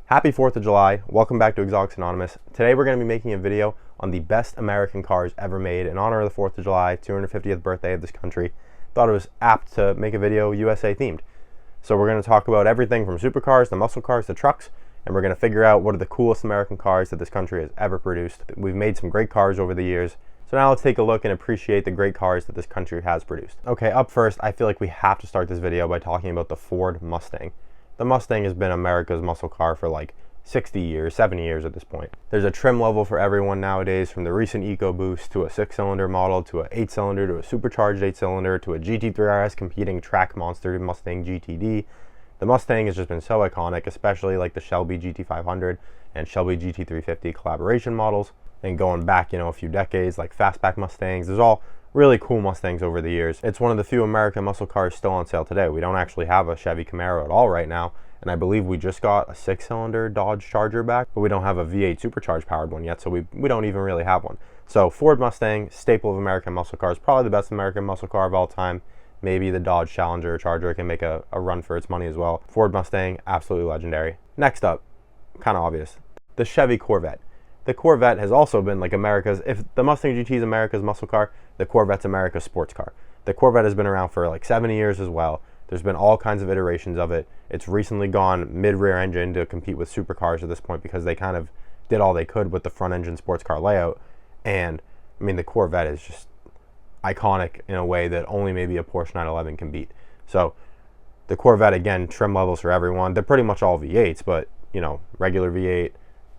Happy 4th of July. Welcome back to Exotics Anonymous. Today we're going to be making a video on the best American cars ever made in honor of the 4th of July, 250th birthday of this country. Thought it was apt to make a video USA themed. So we're going to talk about everything from supercars to muscle cars to trucks, and we're going to figure out what are the coolest American cars that this country has ever produced. We've made some great cars over the years. So now let's take a look and appreciate the great cars that this country has produced. Okay, up first, I feel like we have to start this video by talking about the Ford Mustang. The Mustang has been America's muscle car for like 60 years, 70 years at this point. There's a trim level for everyone nowadays, from the recent EcoBoost to a 6-cylinder model to an 8-cylinder to a supercharged 8-cylinder to a GT3RS competing track monster Mustang GTD. The Mustang has just been so iconic, especially like the Shelby GT500 and Shelby GT350 collaboration models. And going back, a few decades, like fastback Mustangs. There's all really cool Mustangs over the years. It's one of the few American muscle cars still on sale today. We don't actually have a Chevy Camaro at all right now, and I believe we just got a 6-cylinder Dodge Charger back, but we don't have a V8 supercharged powered one yet, so we don't even really have one. So Ford Mustang, staple of American muscle cars, probably the best American muscle car of all time. Maybe the Dodge Challenger or Charger can make a run for its money as well. Ford Mustang, absolutely legendary. Next up, kind of obvious, the Chevy Corvette. The Corvette has also been like America's, if the Mustang GT is America's muscle car, the Corvette's America's sports car. The Corvette has been around for like 70 years as well. There's been all kinds of iterations of it. It's recently gone mid-rear engine to compete with supercars at this point because they kind of did all they could with the front engine sports car layout. And I mean, the Corvette is just iconic in a way that only maybe a Porsche 911 can beat. So the Corvette, again, trim levels for everyone. They're pretty much all V8s, but regular V8,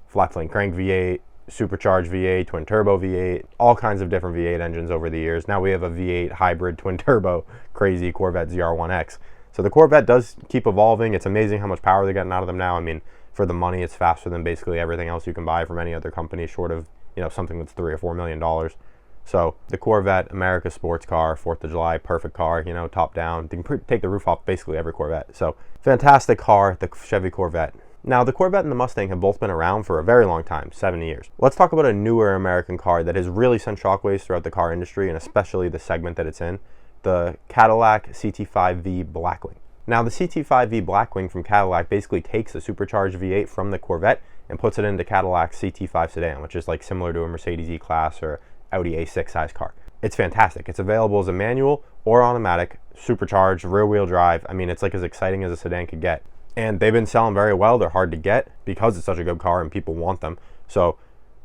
flat flame crank V8, supercharged V8, twin turbo V8, all kinds of different V8 engines over the years. Now we have a V8 hybrid twin turbo crazy Corvette ZR1X. So the Corvette does keep evolving. It's amazing how much power they're getting out of them now. I mean, for the money, it's faster than basically everything else you can buy from any other company, short of something that's $3 or $4 million. So the Corvette, America's sports car, 4th of July, perfect car, top down. You can take the roof off basically every Corvette. So fantastic car, the Chevy Corvette. Now, the Corvette and the Mustang have both been around for a very long time, 70 years. Let's talk about a newer American car that has really sent shockwaves throughout the car industry, and especially the segment that it's in, the Cadillac CT5V Blackwing. Now, the CT5V Blackwing from Cadillac basically takes a supercharged V8 from the Corvette and puts it into Cadillac's CT5 sedan, which is like similar to a Mercedes E-Class or Audi A6 size car. It's fantastic. It's available as a manual or automatic, supercharged, rear-wheel drive. I mean, it's like as exciting as a sedan could get. And they've been selling very well. They're hard to get because it's such a good car and people want them. So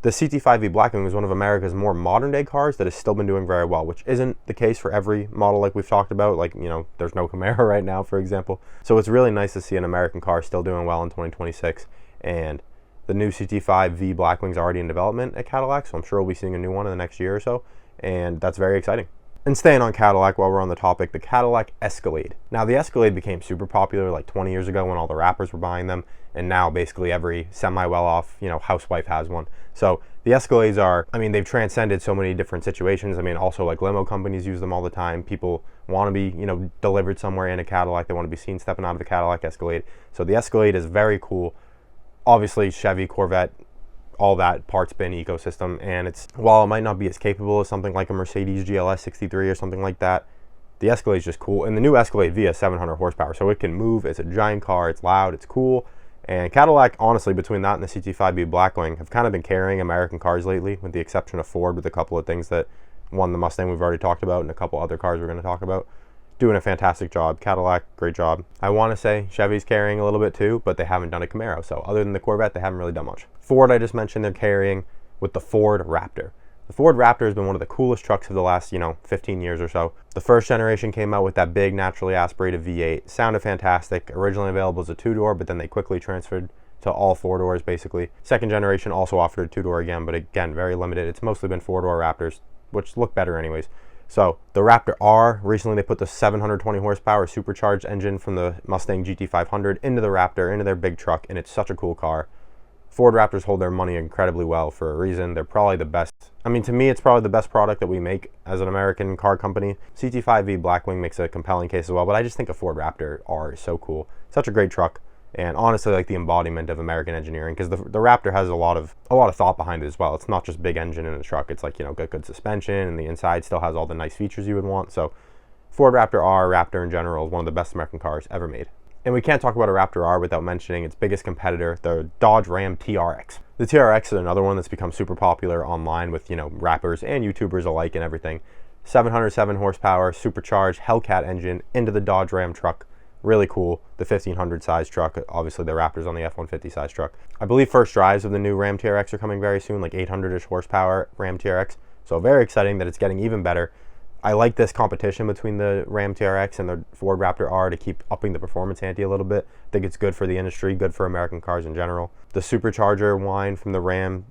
the CT5V Blackwing is one of America's more modern day cars that has still been doing very well, which isn't the case for every model like we've talked about. Like, there's no Camaro right now, for example. So it's really nice to see an American car still doing well in 2026. And the new CT5V Blackwing is already in development at Cadillac, so I'm sure we'll be seeing a new one in the next year or so. And that's very exciting. And staying on Cadillac while we're on the topic, the Cadillac Escalade. Now, the Escalade became super popular like 20 years ago when all the rappers were buying them, and now basically every semi-well-off, housewife has one. So the Escalades are, they've transcended so many different situations. Also like limo companies use them all the time. People want to be, delivered somewhere in a Cadillac. They want to be seen stepping out of a Cadillac Escalade. So the Escalade is very cool. Obviously, Chevy, Corvette, all that parts bin ecosystem, and while it might not be as capable as something like a Mercedes GLS 63 or something like that, the Escalade is just cool. And the new Escalade V has 700 horsepower, so it can move. It's a giant car. It's loud. It's cool. And Cadillac, honestly, between that and the CT5V Blackwing, have kind of been carrying American cars lately, with the exception of Ford, with a couple of things that, one, the Mustang we've already talked about, and a couple other cars we're going to talk about. Doing a fantastic job. Cadillac, great job. I want to say Chevy's carrying a little bit too, but they haven't done a Camaro. So other than the Corvette, they haven't really done much. Ford, I just mentioned, they're carrying with the Ford Raptor. The Ford Raptor has been one of the coolest trucks of the last, 15 years or so. The first generation came out with that big naturally aspirated V8. Sounded fantastic. Originally available as a 2-door, but then they quickly transferred to all 4 doors basically. Second generation also offered a 2-door again, but again, very limited. It's mostly been 4-door Raptors, which look better anyways. So the Raptor R, recently they put the 720 horsepower supercharged engine from the Mustang GT500 into the Raptor, into their big truck, and it's such a cool car. Ford Raptors hold their money incredibly well for a reason. They're probably the best. To me, it's probably the best product that we make as an American car company. CT5V Blackwing makes a compelling case as well, but I just think a Ford Raptor R is so cool. Such a great truck. And honestly, like the embodiment of American engineering, because the Raptor has a lot of thought behind it as well. It's not just big engine in a truck. It's like, good suspension, and the inside still has all the nice features you would want. So Ford Raptor R, Raptor in general, is one of the best American cars ever made. And we can't talk about a Raptor R without mentioning its biggest competitor, the Dodge Ram TRX. The TRX is another one that's become super popular online with, rappers and YouTubers alike and everything. 707 horsepower, supercharged Hellcat engine into the Dodge Ram truck. Really cool. The 1500 size truck, obviously the Raptor's on the F-150 size truck. I believe first drives of the new Ram TRX are coming very soon, like 800-ish horsepower Ram TRX. So very exciting that it's getting even better. I like this competition between the Ram TRX and the Ford Raptor R to keep upping the performance ante a little bit. I think it's good for the industry, good for American cars in general. The supercharger whine from the Ram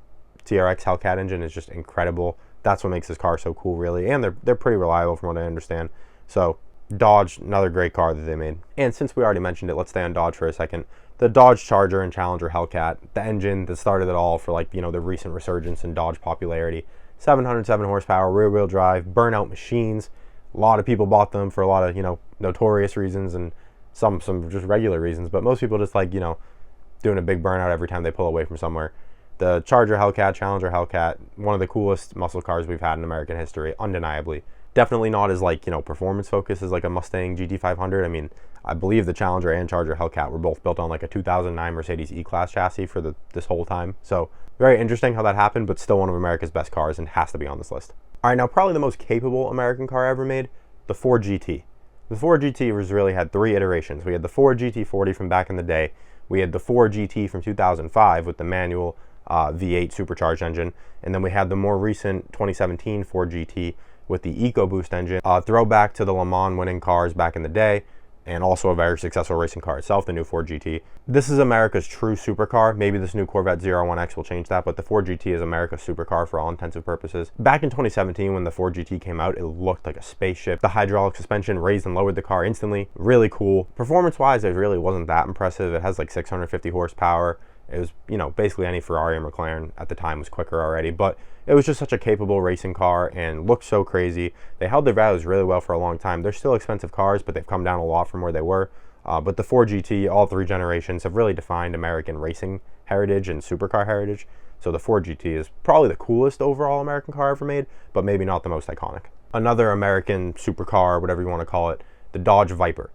TRX Hellcat engine is just incredible. That's what makes this car so cool, really. And they're pretty reliable from what I understand. So Dodge, another great car that they made. And since we already mentioned it, let's stay on Dodge for a second. The Dodge Charger and Challenger Hellcat, the engine that started it all for the recent resurgence in Dodge popularity. 707 horsepower, rear wheel drive, burnout machines. A lot of people bought them for a lot of, notorious reasons and some just regular reasons. But most people just like, doing a big burnout every time they pull away from somewhere. The Charger Hellcat, Challenger Hellcat, one of the coolest muscle cars we've had in American history, undeniably. Definitely not as performance focused as like a Mustang GT500. I mean, I believe the Challenger and Charger Hellcat were both built on like a 2009 Mercedes E-Class chassis for this whole time. So very interesting how that happened, but still one of America's best cars and has to be on this list. All right, now probably the most capable American car ever made, the Ford GT. The Ford GT really had three iterations. We had the Ford GT40 from back in the day. We had the Ford GT from 2005 with the manual V8 supercharged engine. And then we had the more recent 2017 Ford GT with the EcoBoost engine, throwback to the Le Mans winning cars back in the day, and also a very successful racing car itself, the new Ford GT. This is America's true supercar. Maybe this new Corvette 01X will change that, but the Ford GT is America's supercar for all intensive purposes. Back in 2017, when the Ford GT came out, it looked like a spaceship. The hydraulic suspension raised and lowered the car instantly. Really cool. Performance-wise, it really wasn't that impressive. It has like 650 horsepower. It was, basically any Ferrari or McLaren at the time was quicker already, but it was just such a capable racing car and looked so crazy. They held their values really well for a long time. They're still expensive cars, but they've come down a lot from where they were. But the Ford GT, all three generations, have really defined American racing heritage and supercar heritage. So the Ford GT is probably the coolest overall American car ever made, but maybe not the most iconic. Another American supercar, whatever you want to call it, the Dodge Viper.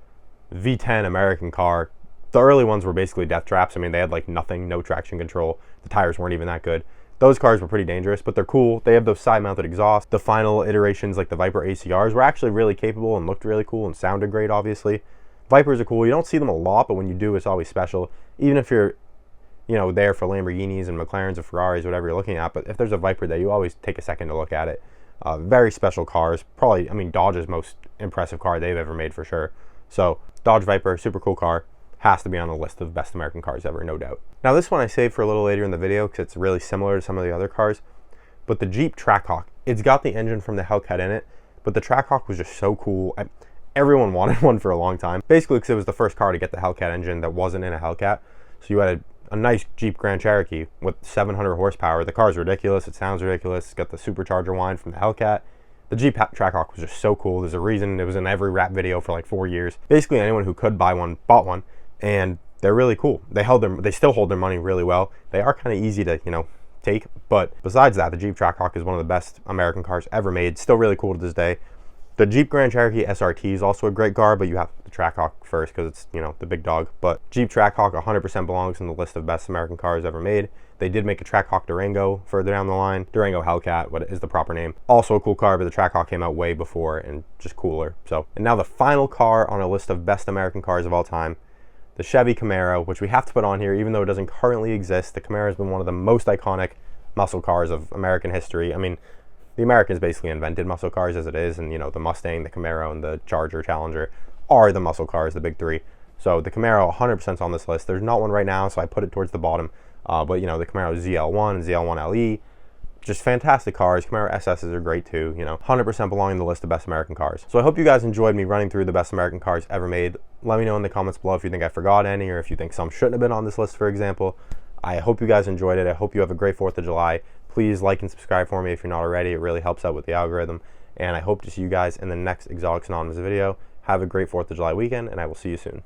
V10 American car. The early ones were basically death traps. I mean, they had like nothing, no traction control. The tires weren't even that good. Those cars were pretty dangerous, but they're cool. They have those side-mounted exhausts. The final iterations, like the Viper ACRs, were actually really capable and looked really cool and sounded great, obviously. Vipers are cool. You don't see them a lot, but when you do, it's always special. Even if you're, there for Lamborghinis and McLarens or Ferraris, whatever you're looking at. But if there's a Viper there, you always take a second to look at it. Very special cars. Probably, Dodge's most impressive car they've ever made for sure. So, Dodge Viper, super cool car. Has to be on the list of best American cars ever, no doubt. Now this one I saved for a little later in the video because it's really similar to some of the other cars, but the Jeep Trackhawk, it's got the engine from the Hellcat in it, but the Trackhawk was just so cool. Everyone wanted one for a long time, basically because it was the first car to get the Hellcat engine that wasn't in a Hellcat. So you had a nice Jeep Grand Cherokee with 700 horsepower. The car's ridiculous, it sounds ridiculous, it's got the supercharger whine from the Hellcat. The Jeep Trackhawk was just so cool. There's a reason it was in every rap video for like 4 years. Basically anyone who could buy one bought one. And they're really cool. They still hold their money really well. They are kind of easy to, take. But besides that, the Jeep Trackhawk is one of the best American cars ever made. Still really cool to this day. The Jeep Grand Cherokee SRT is also a great car, but you have the Trackhawk first because it's, the big dog. But Jeep Trackhawk 100% belongs in the list of best American cars ever made. They did make a Trackhawk Durango further down the line. Durango Hellcat, what is the proper name. Also a cool car, but the Trackhawk came out way before and just cooler. And now the final car on a list of best American cars of all time, the Chevy Camaro, which we have to put on here even though it doesn't currently exist. The Camaro has been one of the most iconic muscle cars of American history. The Americans basically invented muscle cars as it is, and the Mustang, the Camaro, and the Charger, Challenger are the muscle cars, the big three. So the Camaro 100% on this list. There's not one right now, so I put it towards the bottom. But the Camaro ZL1 and ZL1 LE, just fantastic cars. Camaro SSs are great too, 100% belong in the list of best American cars. So I hope you guys enjoyed me running through the best American cars ever made. Let me know in the comments below if you think I forgot any, or if you think some shouldn't have been on this list, for example. I hope you guys enjoyed it. I hope you have a great 4th of July. Please like and subscribe for me if you're not already. It really helps out with the algorithm. And I hope to see you guys in the next Exotics Anonymous video. Have a great 4th of July weekend, and I will see you soon.